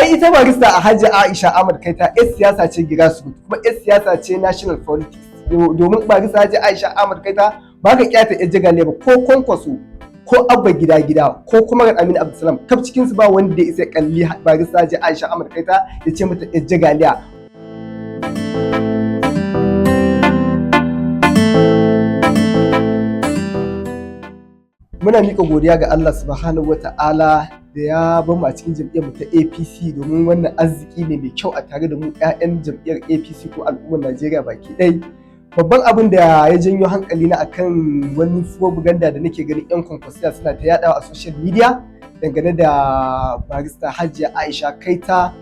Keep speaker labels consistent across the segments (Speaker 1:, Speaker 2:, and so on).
Speaker 1: ai ita barista a Hajji Aisha Ahmad Kaita yar siyasa ce grassroots kuma yar siyasa ce national politics. Domin barista Hajji Aisha Ahmad Kaita ba ka kyata yar jagale ba, ko Kwankwaso ko Abba gida ko kuma Aminu Abdulsalam, kaf cikin su ba wanda ya isa kalli barista Hajji Aisha Ahmad Kaita ya ce mata yar jagaliya. Muna miƙa godiya ga Allah subhanahu wata'ala da ya bamu a cikin jam'iyyar mu ta APC, domin wannan arziki ne mai kyau a tare da mu 'ya'yan jam'iyyar APC ko al'ummar Najeriya baki ɗaya. Babban abin da ya janyo hankali na akan wani propaganda da nake ganin 'yan kwankwasiya suna ta yaɗawa a social media dangane da barista Hajiya Aisha Kaita,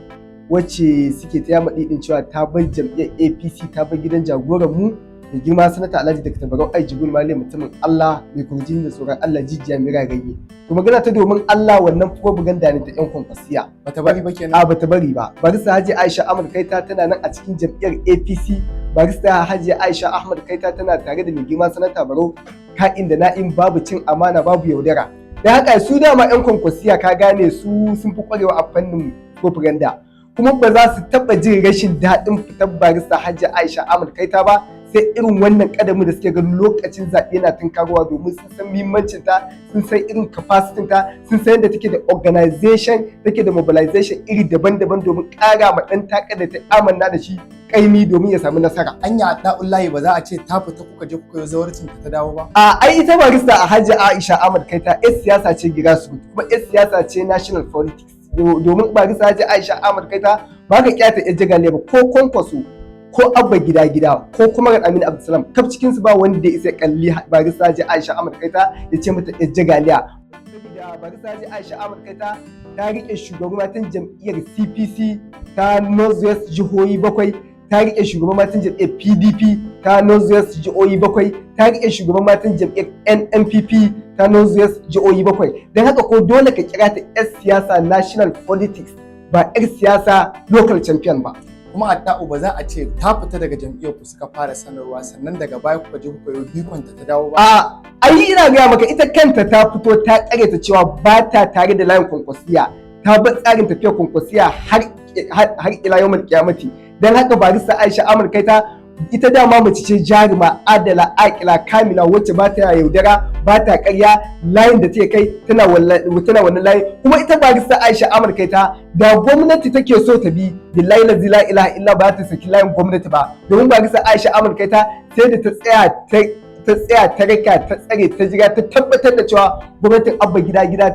Speaker 1: wacce suke ta yama ɗiɗin cewa ta bar jam'iyyar APC ta bar gidan jagoran mu da girma sanata Alhaji Dr. Barau Ai Jibril Malam, mutumin Allah mai kurjini da tsoron Allah, jijiya mira ganye. To magana ta domin Allah, wannan propaganda ne ta 'yan kwankwasiya.
Speaker 2: Bata bari ba kenan?
Speaker 1: Bata bari ba. Barista Hajiya Aisha Ahmad Kaita tana nan a cikin jam'iyyar APC. Barista Hajiya Aisha Ahmad Kaita tana tare da mai girma sanata Barau, ka'in da na'in, babu cin amana babu yaudara. Da haka su dama 'yan kwankwasiya ka gane su sun fi kwarewa a fannin propaganda, kuma ba za su taɓa jin rashin daɗin fitar barista Hajiya Aisha Ahmad Kaita ba sai irin wannan kadamin da suke ganin lokacin zaɓe yana tunkarowa, domin sun san muhimmancin ta, sun san irin capacity ta, sun san yadda take da organization, take da mobilization iri daban-daban domin ƙara ma ɗan takar da ta amanna da shi kaimi domin ya samu nasara.
Speaker 2: Anya Da'ullahi ba za a ce ta fita kuka je kuka yi zawarcin ta dawo ba?
Speaker 1: Ai ita barista a Hajji Aisha Ahmad Kaita yar siyasa ce grassroots kuma yar siyasa ce national politics. Domin barista Hajji Aisha Ahmad Kaita ba ka kyata yar jagale ba, ko Kwankwaso ko Abba gida ko kuma Aminu Abdulsalam, kaf cikin su ba wanda ya isa kalli barista Hajji Aisha Ahmad Kaita ya ce mata yar jagaliya. Saboda barista Hajji Aisha Ahmad Kaita ta rike shugaban matan jam'iyyar CPC ta Northwest jihohi 7, ta rike shugaban matan jam'iyyar PDP ta Northwest jihohi 7, ta rike shugaban matan jam'iyyar NNPP ta Northwest jihohi 7. Don haka ko dole ka kira ta yar siyasa national politics, ba yar siyasa local champion ba.
Speaker 2: Kuma Adda'u ba za a ce ta fita daga jam'iyyar ku suka fara sanarwa sannan daga baya kuka je kuka yi bikonta ta dawo ba?
Speaker 1: Ai ina gaya maka, ita kanta ta fito ta karyata cewa ba ta tare da layin kwankwasiya, ta bar tsarin tafiyar kwankwasiya har ila yawmal kiyamati. Dan haka barista Aisha Ahmad Kaita ita dama mace ce jaruma, adala, akila, kamila, wacce ba ta yaudara, ba ta karya, layin da ta kai tana wannan layi. Kuma ita barista Aisha Ahmad Kaita da gwamnati take so ta bi, billahi la ilaha illa ba ta saki layin gwamnati ba, domin barista Aisha Ahmad Kaita sai da ta tsaya ta rika ta tsare ta jira ta tabbatar da cewa gwamnatin Abba gida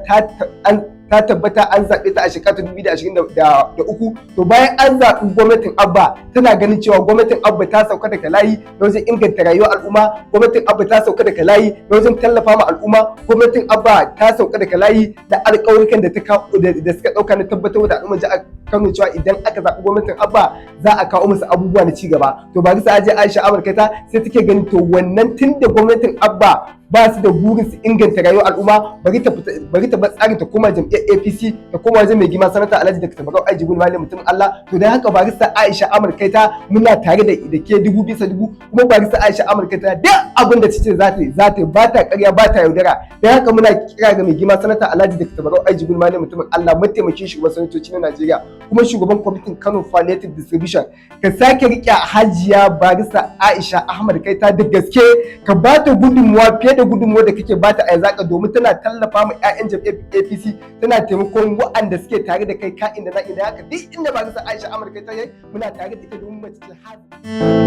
Speaker 1: ta tabbata an zaɓe ta a shekara 2023. To bayan an zaɓi gwamnatin Abba, tana ganin cewa gwamnatin Abba ta sauka daga layi na wajen inganta rayuwar al'umma, gwamnatin Abba ta sauka daga layi na wajen tallafa ma al'umma, gwamnatin Abba ta sauka daga layi da alƙawarukan da suka ɗauka na tabbatar da al'umma jihar Kano cewa idan aka zaɓi gwamnatin Abba za a kawo musu abubuwa na cigaba. To barista Hajiya Aisha Ahmad Kaita sai take ganin to wannan tunda gwamnatin Abba ba su da burin su inganta rayuwar al'umma, bari ta bar tsarin ta koma jam'iyyar APC, ta koma wajen mai girma sanata Alhaji Dr. Barau Ai Jibril Malam, mutumin Allah. To dan haka barista Aisha Ahmad Kaita muna tare da ke 1000%, kuma barista Aisha Ahmad Kaita duk abin da tace za ta ba ta ƙarya ba ta yaudara. Dan haka muna kira ga mai girma sanata Alhaji Dr. Barau Ai Jibril Malam, mutumin Allah, mataimakin shugaban sanatoci na Najeriya kuma shugaban kwamitin Kano Palliative Distribution, ka sake rike Hajiya barista Aisha Ahmad Kaita da gaske, ka ba ta gudunmuwa fiye da gudunmuwa da kake bata a yanzu, domin tana tallafa ma 'ya'yan jam'iyyar APC, tana taimakon waɗanda suke tare da kai ka'in da na'in. Da haka duk inda barista Aisha Ahmad Kaita yayi muna tare da ita domin mace ce